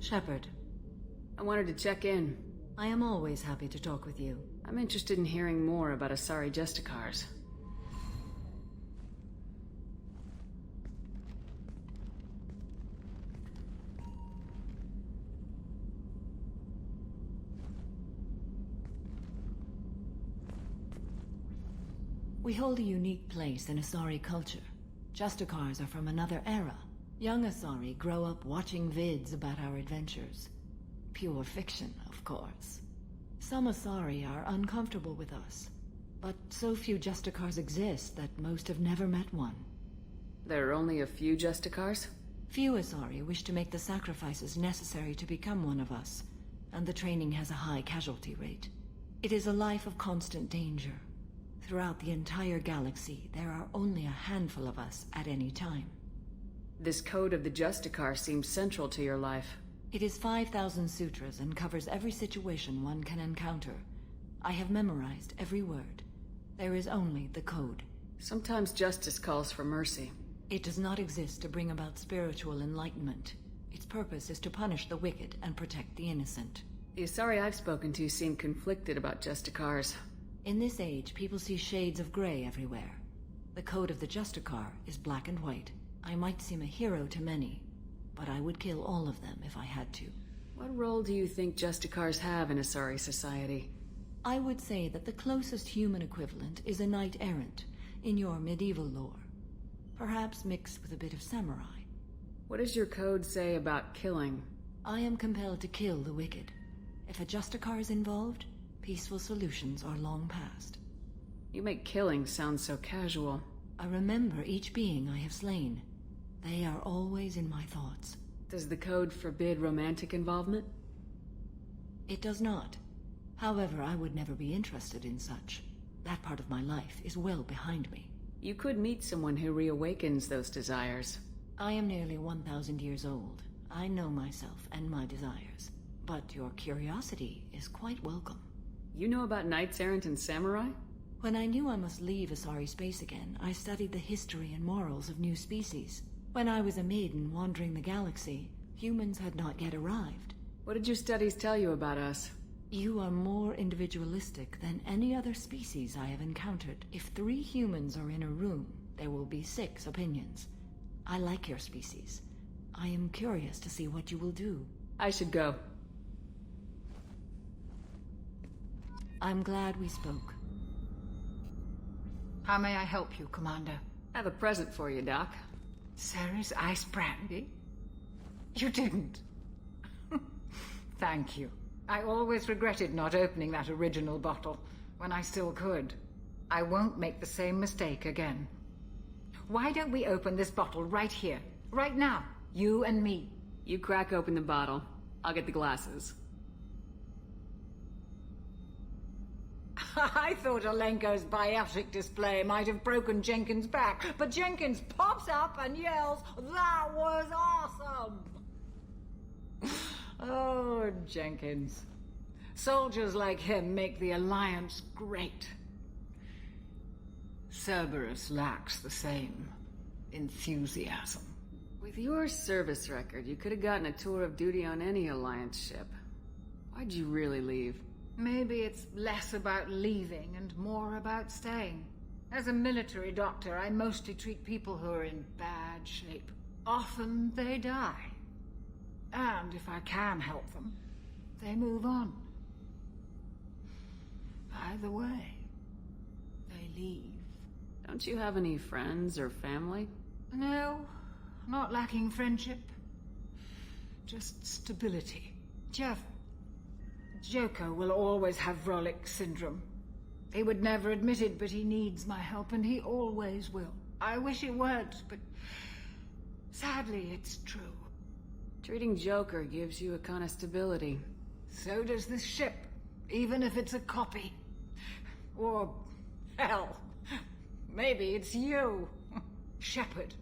Shepard, I wanted to check in. I am always happy to talk with you. I'm interested in hearing more about Asari Justicars. We hold a unique place in Asari culture. Justicars are from another era. Young Asari grow up watching vids about our adventures. Pure fiction, of course. Some Asari are uncomfortable with us, but so few Justicars exist that most have never met one. There are only a few Justicars? Few Asari wish to make the sacrifices necessary to become one of us, and the training has a high casualty rate. It is a life of constant danger. Throughout the entire galaxy, there are only a handful of us at any time. This code of the Justicar seems central to your life. It is 5,000 sutras and covers every situation one can encounter. I have memorized every word. There is only the code. Sometimes justice calls for mercy. It does not exist to bring about spiritual enlightenment. Its purpose is to punish the wicked and protect the innocent. The Asari I've spoken to seem conflicted about Justicars. In this age, people see shades of gray everywhere. The code of the Justicar is black and white. I might seem a hero to many, but I would kill all of them if I had to. What role do you think Justicars have in Asari society? I would say that the closest human equivalent is a knight-errant, in your medieval lore. Perhaps mixed with a bit of samurai. What does your code say about killing? I am compelled to kill the wicked. If a Justicar is involved, peaceful solutions are long past. You make killing sound so casual. I remember each being I have slain. They are always in my thoughts. Does the code forbid romantic involvement? It does not. However, I would never be interested in such. That part of my life is well behind me. You could meet someone who reawakens those desires. I am nearly 1,000 years old. I know myself and my desires. But your curiosity is quite welcome. You know about knights errant and samurai? When I knew I must leave Asari space again, I studied the history and morals of new species. When I was a maiden wandering the galaxy, humans had not yet arrived. What did your studies tell you about us? You are more individualistic than any other species I have encountered. If 3 humans are in a room, there will be 6 opinions. I like your species. I am curious to see what you will do. I should go. I'm glad we spoke. How may I help you, Commander? I have a present for you, Doc. Sarah's ice brandy? You didn't. Thank you. I always regretted not opening that original bottle when I still could. I won't make the same mistake again. Why don't we open this bottle right here, right now? You and me. You crack open the bottle. I'll get the glasses. I thought Alenko's biotic display might have broken Jenkins' back, but Jenkins pops up and yells, "That was awesome!" Oh, Jenkins. Soldiers like him make the Alliance great. Cerberus lacks the same enthusiasm. With your service record, you could have gotten a tour of duty on any Alliance ship. Why'd you really leave? Maybe it's less about leaving and more about staying. As a military doctor, I mostly treat people who are in bad shape. Often they die. And if I can help them, they move on. Either way, they leave. Don't you have any friends or family? No, not lacking friendship. Just stability. Jeff, Joko will always have Vrolic syndrome. He would never admit it, but he needs my help, and he always will. I wish it weren't, but sadly it's true. Treating Joker gives you a kind of stability. So does this ship, even if it's a copy. Or, hell, maybe it's you. Shepard.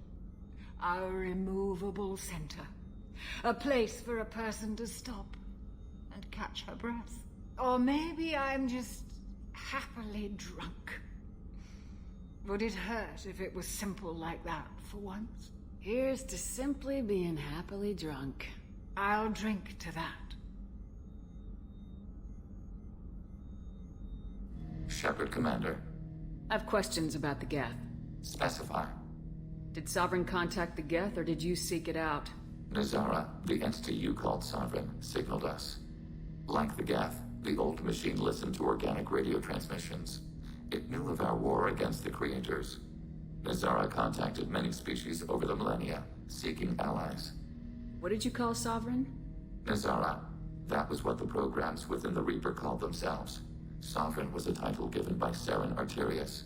Our immovable center. A place for a person to stop and catch her breath. Or maybe I'm just happily drunk. Would it hurt if it was simple like that for once? Here's to simply being happily drunk. I'll drink to that. Shepard, Commander. I have questions about the Geth. Specify. Did Sovereign contact the Geth, or did you seek it out? Nazara, the entity you called Sovereign, signaled us. Like the Geth, the old machine listened to organic radio transmissions. It knew of our war against the Creators. Nazara contacted many species over the millennia, seeking allies. What did you call Sovereign? Nazara. That was what the programs within the Reaper called themselves. Sovereign was a title given by Saren Arterius.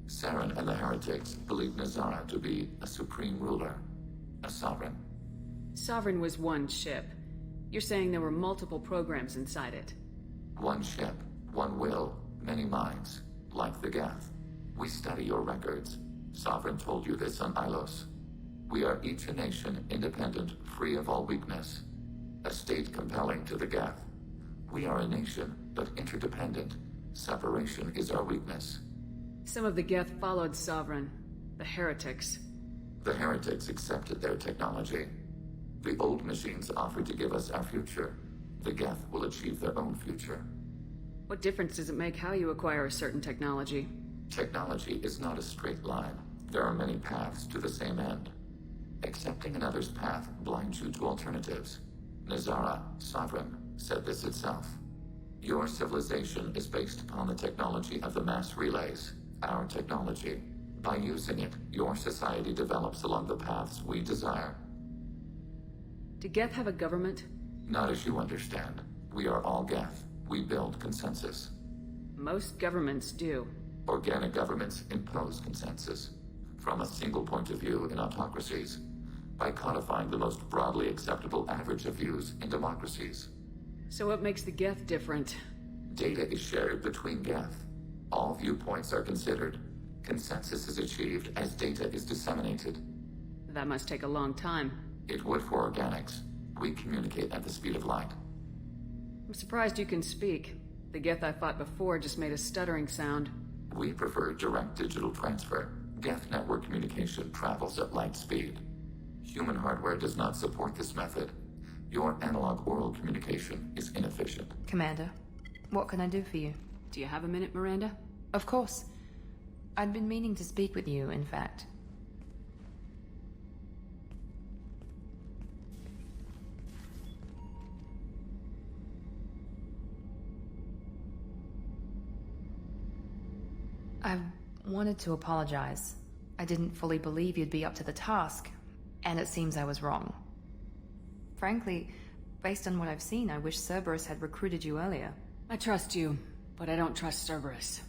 Saren and the heretics believed Nazara to be a supreme ruler, a sovereign. Sovereign was one ship. You're saying there were multiple programs inside it. One ship, one will, many minds, like the Geth. We study your records. Sovereign told you this on Ilos. We are each a nation, independent, free of all weakness. A state compelling to the Geth. We are a nation, but interdependent. Separation is our weakness. Some of the Geth followed Sovereign. The heretics. The heretics accepted their technology. The old machines offered to give us our future. The Geth will achieve their own future. What difference does it make how you acquire a certain technology? Technology is not a straight line. There are many paths to the same end. Accepting another's path blinds you to alternatives. Nazara, Sovereign, said this itself. Your civilization is based upon the technology of the mass relays, our technology. By using it, your society develops along the paths we desire. Do Geth have a government? Not as you understand. We are all Geth. We build consensus. Most governments do. Organic governments impose consensus. From a single point of view in autocracies. By codifying the most broadly acceptable average of views in democracies. So what makes the Geth different? Data is shared between Geth. All viewpoints are considered. Consensus is achieved as data is disseminated. That must take a long time. It would for organics. We communicate at the speed of light. I'm surprised you can speak. The Geth I fought before just made a stuttering sound. We prefer direct digital transfer. Geth network communication travels at light speed. Human hardware does not support this method. Your analog oral communication is inefficient. Commander, what can I do for you? Do you have a minute, Miranda? Of course. I'd been meaning to speak with you, in fact. I wanted to apologize. I didn't fully believe you'd be up to the task, and it seems I was wrong. Frankly, based on what I've seen, I wish Cerberus had recruited you earlier. I trust you, but I don't trust Cerberus.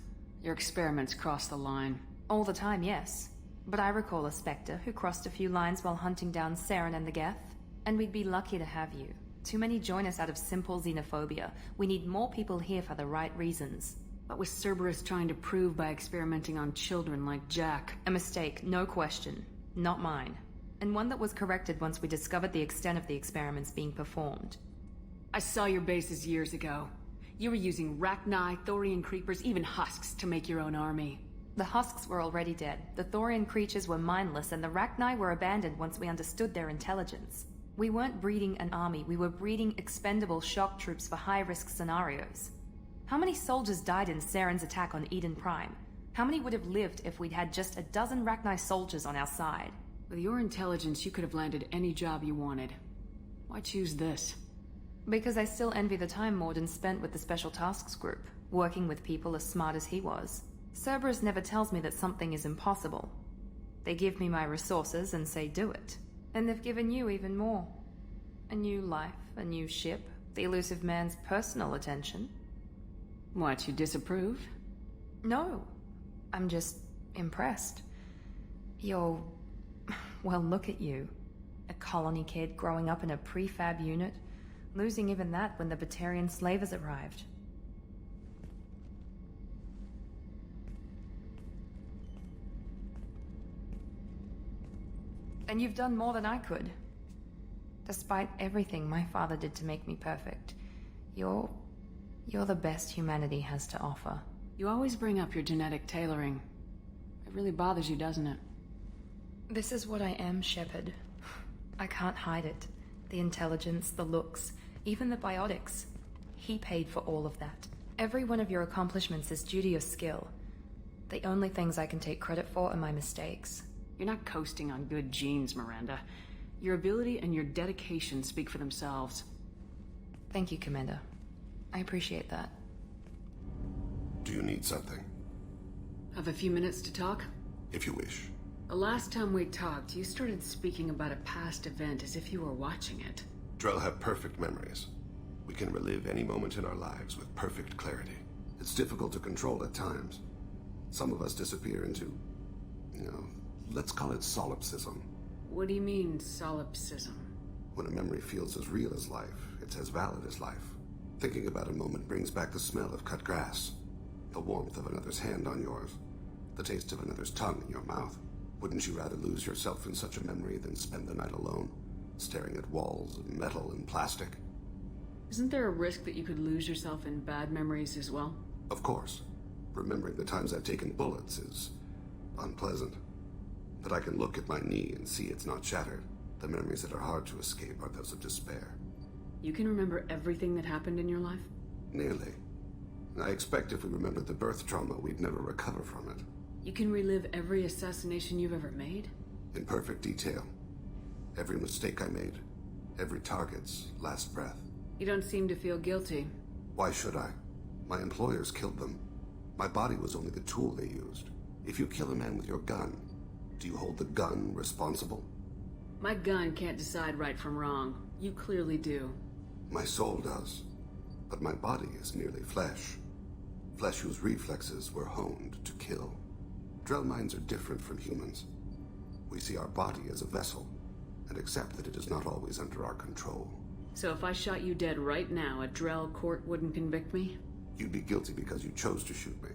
Your experiments cross the line. All the time, yes. But I recall a Spectre who crossed a few lines while hunting down Saren and the Geth. And we'd be lucky to have you. Too many join us out of simple xenophobia. We need more people here for the right reasons. What was Cerberus trying to prove by experimenting on children like Jack? A mistake, no question. Not mine. And one that was corrected once we discovered the extent of the experiments being performed. I saw your bases years ago. You were using Rachni, Thorian creepers, even husks to make your own army. The husks were already dead. The Thorian creatures were mindless, and the Rachni were abandoned once we understood their intelligence. We weren't breeding an army, we were breeding expendable shock troops for high-risk scenarios. How many soldiers died in Saren's attack on Eden Prime? How many would have lived if we'd had just a dozen Rachni soldiers on our side? With your intelligence, you could have landed any job you wanted. Why choose this? Because I still envy the time Mordin spent with the Special Tasks Group, working with people as smart as he was. Cerberus never tells me that something is impossible. They give me my resources and say do it. And they've given you even more. A new life, a new ship, the elusive man's personal attention. What, you disapprove? No. I'm just impressed. You're... well, look at you. A colony kid growing up in a prefab unit, losing even that when the Batarian slavers arrived. And you've done more than I could. Despite everything my father did to make me perfect, you're the best humanity has to offer. You always bring up your genetic tailoring. It really bothers you, doesn't it? This is what I am, Shepard. I can't hide it. The intelligence, the looks, even the biotics. He paid for all of that. Every one of your accomplishments is due to your skill. The only things I can take credit for are my mistakes. You're not coasting on good genes, Miranda. Your ability and your dedication speak for themselves. Thank you, Commander. I appreciate that. Do you need something? Have a few minutes to talk? If you wish. The last time we talked, you started speaking about a past event as if you were watching it. Drell have perfect memories. We can relive any moment in our lives with perfect clarity. It's difficult to control at times. Some of us disappear into, let's call it solipsism. What do you mean, solipsism? When a memory feels as real as life, it's as valid as life. Thinking about a moment brings back the smell of cut grass, the warmth of another's hand on yours, the taste of another's tongue in your mouth. Wouldn't you rather lose yourself in such a memory than spend the night alone, staring at walls of metal and plastic? Isn't there a risk that you could lose yourself in bad memories as well? Of course. Remembering the times I've taken bullets is unpleasant. But I can look at my knee and see it's not shattered. The memories that are hard to escape are those of despair. You can remember everything that happened in your life? Nearly. I expect if we remembered the birth trauma, we'd never recover from it. You can relive every assassination you've ever made? In perfect detail. Every mistake I made. Every target's last breath. You don't seem to feel guilty. Why should I? My employers killed them. My body was only the tool they used. If you kill a man with your gun, do you hold the gun responsible? My gun can't decide right from wrong. You clearly do. My soul does. But my body is merely flesh. Flesh whose reflexes were honed to kill. Drell minds are different from humans. We see our body as a vessel, and accept that it is not always under our control. So if I shot you dead right now, a Drell court wouldn't convict me? You'd be guilty because you chose to shoot me.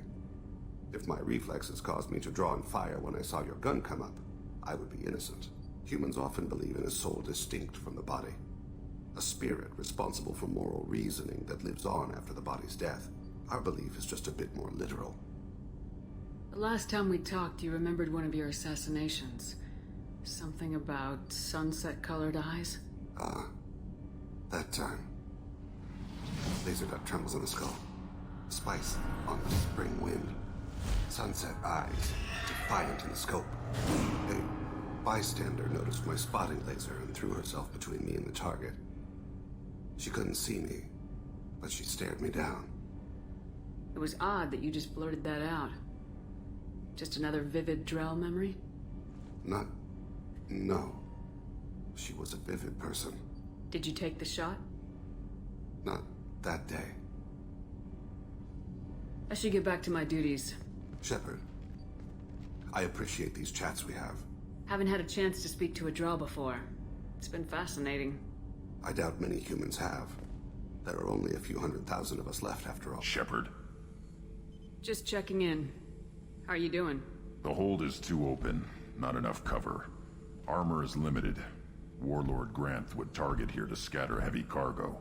If my reflexes caused me to draw and fire when I saw your gun come up, I would be innocent. Humans often believe in a soul distinct from the body. A spirit responsible for moral reasoning that lives on after the body's death. Our belief is just a bit more literal. The last time we talked, you remembered one of your assassinations. Something about sunset-colored eyes? That time. Laser dot trembles in the skull. Spice on the spring wind. Sunset eyes, defiant in the scope. A bystander noticed my spotting laser and threw herself between me and the target. She couldn't see me, but she stared me down. It was odd that you just blurted that out. Just another vivid Drell memory? No. She was a vivid person. Did you take the shot? Not that day. I should get back to my duties. Shepard, I appreciate these chats we have. Haven't had a chance to speak to a Drell before. It's been fascinating. I doubt many humans have. There are only a few 100,000 of us left after all. Shepard, Just checking in. How are you doing? the hold is too open. Not enough cover. Armor is limited. Warlord Granth would target here to scatter heavy cargo,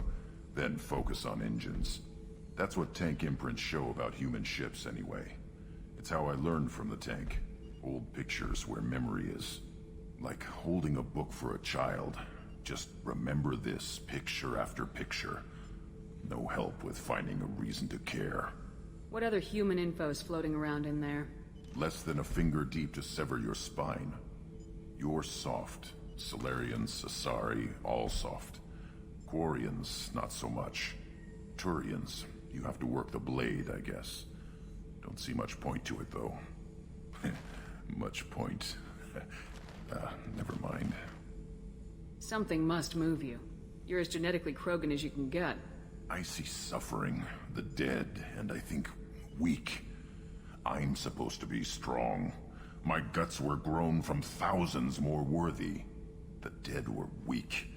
then focus on engines. That's what tank imprints show about human ships anyway. It's how I learned from the tank. Old pictures where memory is. Like holding a book for a child. Just remember this picture after picture. No help with finding a reason to care. What other human info is floating around in there? Less than a finger deep to sever your spine. You're soft. Solarians, Asari, all soft. Quarians, not so much. Turians, you have to work the blade, I guess. Don't see much point to it, though. Much point. Never mind. Something must move you. You're as genetically Krogan as you can get. I see suffering, the dead, and I think weak. I'm supposed to be strong. My guts were grown from thousands more worthy. The dead were weak.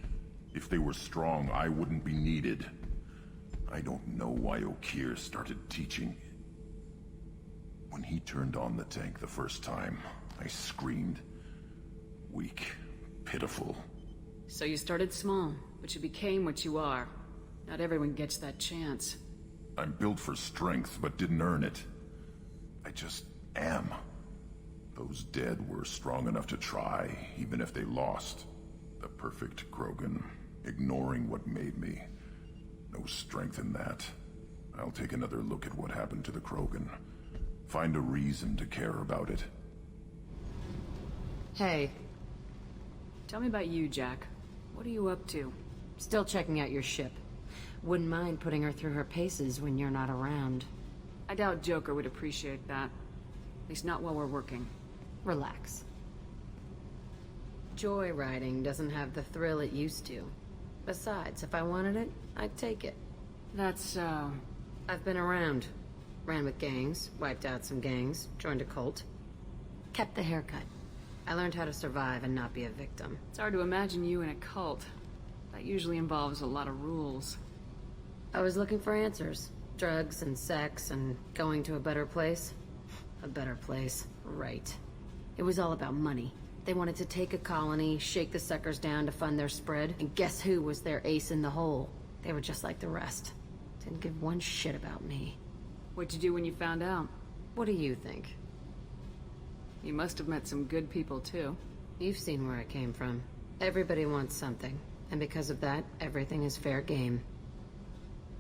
If they were strong, I wouldn't be needed. I don't know why Okeer started teaching. When he turned on the tank the first time, I screamed. Weak, pitiful. So you started small, but you became what you are. Not everyone gets that chance. I'm built for strength, but didn't earn it. I just am. Those dead were strong enough to try, even if they lost. The perfect Krogan. ignoring what made me. No strength in that. I'll take another look at what happened to the Krogan. Find a reason to care about it. Hey. Tell me about you, Jack. What are you up to? Still checking out your ship. Wouldn't mind putting her through her paces when you're not around. I doubt Joker would appreciate that. At least not while we're working. Relax. Joyriding doesn't have the thrill it used to. Besides, if I wanted it, I'd take it. That's, I've been around. Ran with gangs, wiped out some gangs, joined a cult. Kept the haircut. I learned how to survive and not be a victim. It's hard to imagine you in a cult. That usually involves a lot of rules. I was looking for answers. Drugs and sex and going to a better place. A better place, right. It was all about money. They wanted to take a colony, shake the suckers down to fund their spread, and guess who was their ace in the hole? They were just like the rest. Didn't give one shit about me. What'd you do when you found out? What do you think? You must have met some good people, too. You've seen where I came from. Everybody wants something, and because of that, everything is fair game.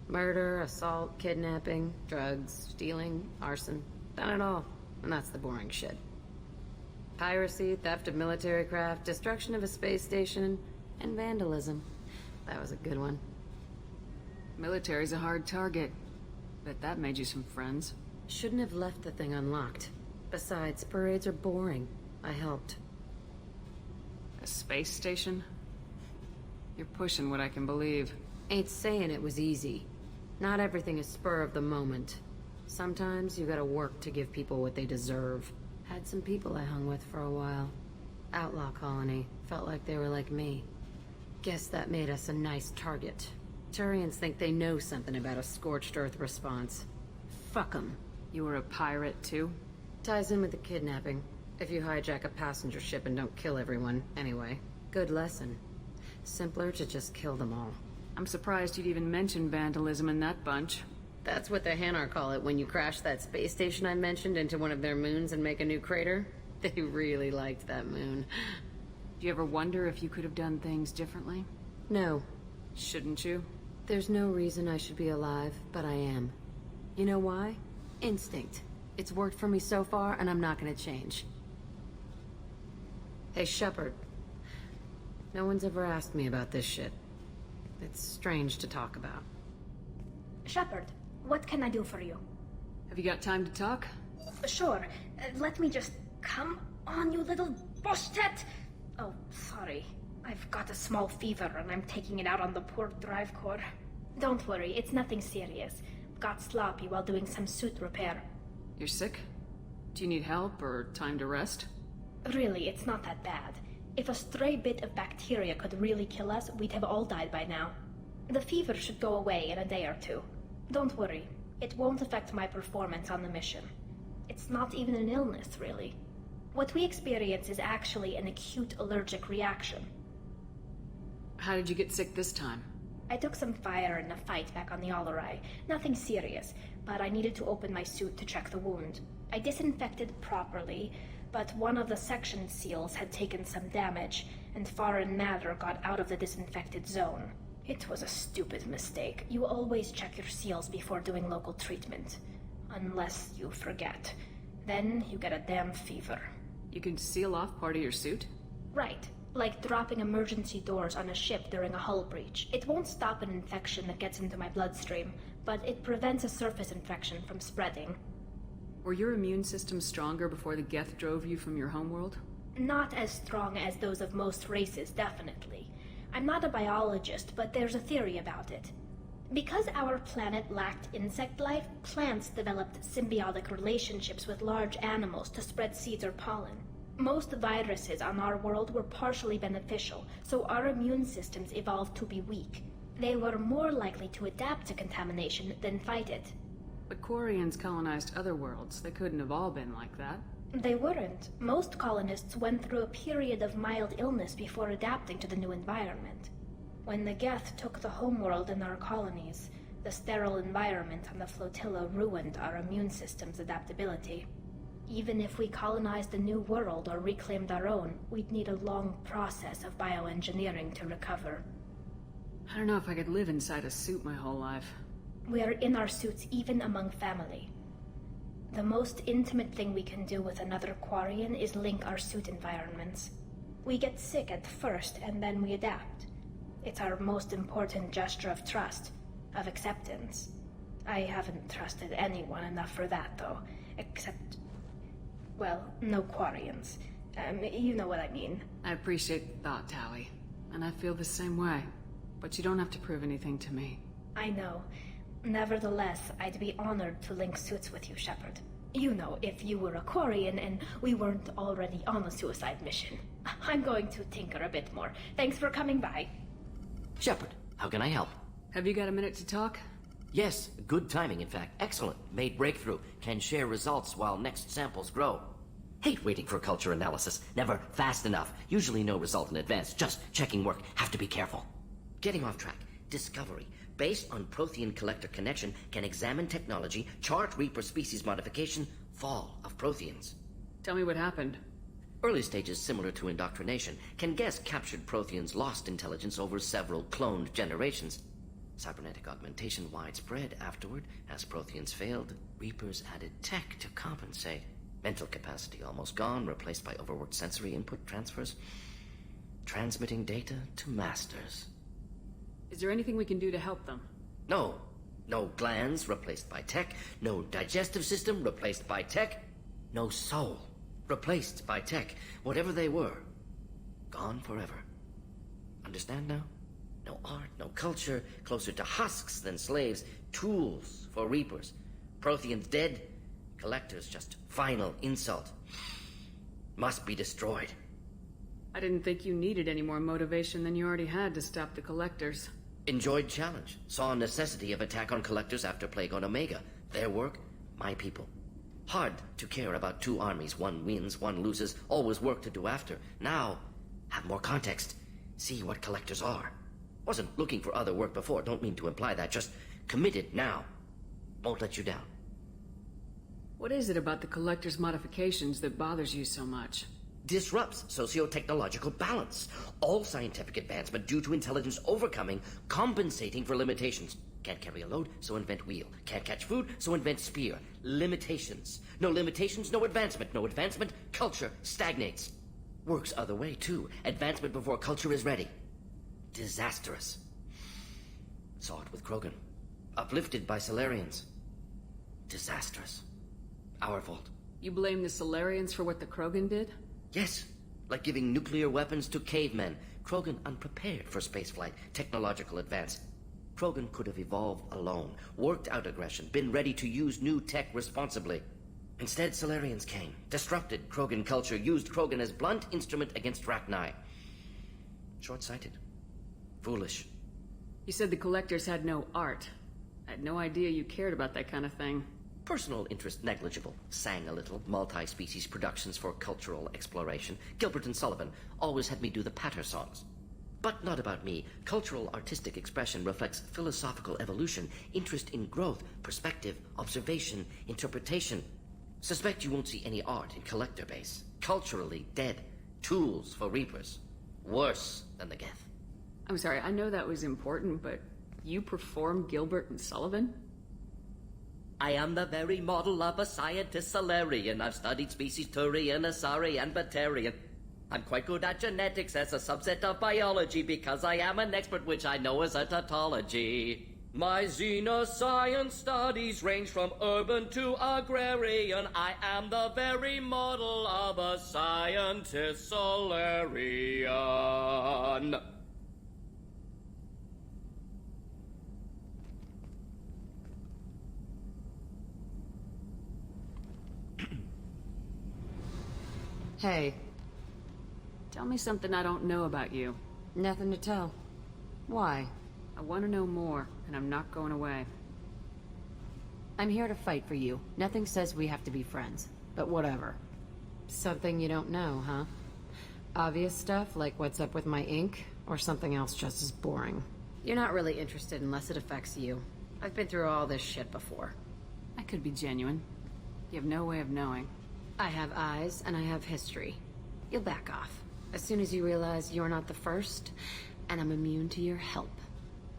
Murder, assault, kidnapping, drugs, stealing, arson. Done it all. And that's the boring shit. Piracy, theft of military craft, destruction of a space station, and vandalism. That was a good one. Military's a hard target. Bet that made you some friends. Shouldn't have left the thing unlocked. Besides, parades are boring. I helped. A space station? You're pushing what I can believe. Ain't saying it was easy. Not everything is spur of the moment. Sometimes you gotta work to give people what they deserve. Had some people I hung with for a while. Outlaw colony. Felt like they were like me. Guess that made us a nice target. Turians think they know something about a scorched earth response. Fuck 'em. You were a pirate, too? Ties in with the kidnapping. If you hijack a passenger ship and don't kill everyone, anyway. Good lesson. Simpler to just kill them all. I'm surprised you'd even mention vandalism in that bunch. That's what the Hanar call it when you crash that space station I mentioned into one of their moons and make a new crater. They really liked that moon. Do you ever wonder if you could have done things differently? No. Shouldn't you? There's no reason I should be alive, but I am. You know why? Instinct. It's worked for me so far, and I'm not gonna change. Hey, Shepard. No one's ever asked me about this shit. It's strange to talk about. Shepard, what can I do for you? Have you got time to talk? Sure. Let me just... Come on, you little boshtet! Oh, sorry. I've got a small fever and I'm taking it out on the poor drive core. Don't worry, it's nothing serious. Got sloppy while doing some suit repair. You're sick? Do you need help or time to rest? Really, it's not that bad. If a stray bit of bacteria could really kill us, we'd have all died by now. The fever should go away in a day or two. Don't worry, it won't affect my performance on the mission. It's not even an illness, really. What we experience is actually an acute allergic reaction. How did you get sick this time? I took some fire in a fight back on the Olorai. Nothing serious, but I needed to open my suit to check the wound. I disinfected properly, but one of the section seals had taken some damage, and foreign matter got out of the disinfected zone. It was a stupid mistake. You always check your seals before doing local treatment. Unless you forget. Then you get a damn fever. You can seal off part of your suit? Right. Like dropping emergency doors on a ship during a hull breach. It won't stop an infection that gets into my bloodstream, but it prevents a surface infection from spreading. Were your immune system stronger before the Geth drove you from your homeworld? Not as strong as those of most races, definitely. I'm not a biologist, but there's a theory about it. Because our planet lacked insect life, plants developed symbiotic relationships with large animals to spread seeds or pollen. Most viruses on our world were partially beneficial, so our immune systems evolved to be weak. They were more likely to adapt to contamination than fight it. But Quarians colonized other worlds. They couldn't have all been like that. They weren't. Most colonists went through a period of mild illness before adapting to the new environment. When the Geth took the homeworld in our colonies, the sterile environment on the flotilla ruined our immune system's adaptability. Even if we colonized a new world or reclaimed our own, we'd need a long process of bioengineering to recover. I don't know if I could live inside a suit my whole life. We are in our suits even among family. The most intimate thing we can do with another Quarian is link our suit environments. We get sick at first, and then we adapt. It's our most important gesture of trust, of acceptance. I haven't trusted anyone enough for that, though. Except... well, no Quarians. You know what I mean. I appreciate the thought, Tally. And I feel the same way. But you don't have to prove anything to me. I know. Nevertheless, I'd be honored to link suits with you, Shepard. You know, if you were a Quarian and we weren't already on a suicide mission. I'm going to tinker a bit more. Thanks for coming by. Shepard, how can I help? Have you got a minute to talk? Yes, good timing, in fact. Excellent. Made breakthrough. Can share results while next samples grow. Hate waiting for culture analysis. Never fast enough. Usually no result in advance. Just checking work. Have to be careful. Getting off track. Discovery. Based on Prothean collector connection, can examine technology, chart Reaper species modification, fall of Protheans. Tell me what happened. Early stages similar to indoctrination. Can guess captured Protheans lost intelligence over several cloned generations. Cybernetic augmentation widespread afterward. As Protheans failed, Reapers added tech to compensate. Mental capacity almost gone, replaced by overworked sensory input transfers. Transmitting data to masters. Is there anything we can do to help them? No. No glands replaced by tech. No digestive system replaced by tech. No soul replaced by tech. Whatever they were, gone forever. Understand now? No art, no culture, closer to husks than slaves. Tools for Reapers. Protheans dead. Collectors just final insult. Must be destroyed. I didn't think you needed any more motivation than you already had to stop the Collectors. Enjoyed challenge. Saw necessity of attack on Collectors after Plague on Omega. Their work, my people. Hard to care about two armies. One wins, one loses. Always work to do after. Now, have more context. See what Collectors are. Wasn't looking for other work before. Don't mean to imply that. Just committed now. Won't let you down. What is it about the Collector's modifications that bothers you so much? Disrupts socio-technological balance. All scientific advancement due to intelligence overcoming, compensating for limitations. Can't carry a load, so invent wheel. Can't catch food, so invent spear. Limitations. No limitations, no advancement. No advancement, culture stagnates. Works other way, too. Advancement before culture is ready. Disastrous. Saw it with Krogan. Uplifted by Solarians. Disastrous. Our fault. You blame the Solarians for what the Krogan did? Yes. Like giving nuclear weapons to cavemen. Krogan unprepared for spaceflight, technological advance. Krogan could have evolved alone, worked out aggression, been ready to use new tech responsibly. Instead, Solarians came, disrupted Krogan culture, used Krogan as blunt instrument against Rachni. Short-sighted. Foolish. You said the Collectors had no art. I had no idea you cared about that kind of thing. Personal interest negligible. Sang a little. Multi-species productions for cultural exploration. Gilbert and Sullivan always had me do the patter songs. But not about me. Cultural artistic expression reflects philosophical evolution, interest in growth, perspective, observation, interpretation. Suspect you won't see any art in collector base. Culturally dead. Tools for Reapers. Worse than the Geth. I'm sorry, I know that was important, but you performed Gilbert and Sullivan? I am the very model of a scientist Solarian. I've studied species Turian, Asari, and Batarian. I'm quite good at genetics as a subset of biology because I am an expert, which I know as a tautology. My xenoscience studies range from urban to agrarian. I am the very model of a scientist Solarian. Hey, Tell me something I don't know about you. nothing to tell. Why? I want to know more, and I'm not going away. I'm here to fight for you. Nothing says we have to be friends, but whatever. Something you don't know, huh? Obvious stuff, like what's up with my ink, or something else just as boring. You're not really interested unless it affects you. I've been through all this shit before. I could be genuine. You have no way of knowing. I have eyes, and I have history. You'll back off. As soon as you realize you're not the first, and I'm immune to your help.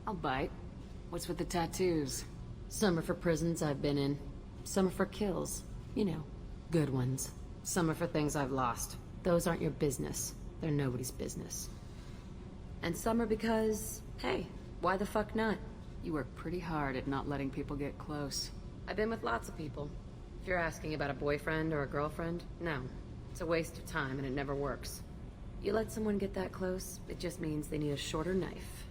I'll bite. What's with the tattoos? Some are for prisons I've been in. Some are for kills. You know, good ones. Some are for things I've lost. Those aren't your business. They're nobody's business. And some are because, hey, why the fuck not? You work pretty hard at not letting people get close. I've been with lots of people. If you're asking about a boyfriend or a girlfriend, no. It's a waste of time and it never works. You let someone get that close, it just means they need a shorter knife.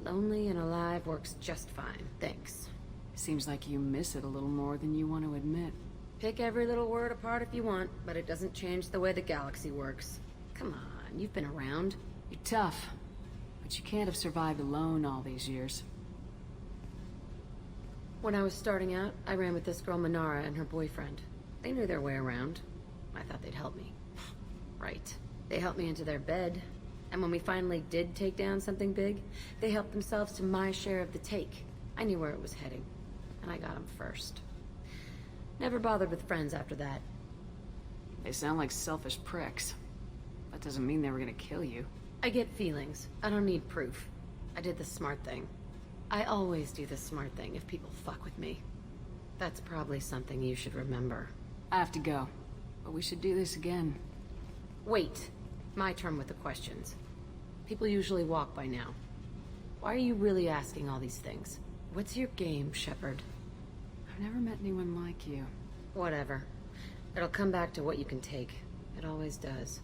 Lonely and alive works just fine, thanks. Seems like you miss it a little more than you want to admit. Pick every little word apart if you want, but it doesn't change the way the galaxy works. Come on, you've been around. You're tough, but you can't have survived alone all these years. When I was starting out, I ran with this girl Minara and her boyfriend. They knew their way around. I thought they'd help me. Right. They helped me into their bed, and when we finally did take down something big, they helped themselves to my share of the take. I knew where it was heading, and I got them first. Never bothered with friends after that. They sound like selfish pricks. That doesn't mean they were gonna kill you. I get feelings. I don't need proof. I did the smart thing. I always do the smart thing if people fuck with me. That's probably something you should remember. I have to go, but we should do this again. Wait. My turn with the questions. People usually walk by now. Why are you really asking all these things? What's your game, Shepard? I've never met anyone like you. Whatever. It'll come back to what you can take. It always does.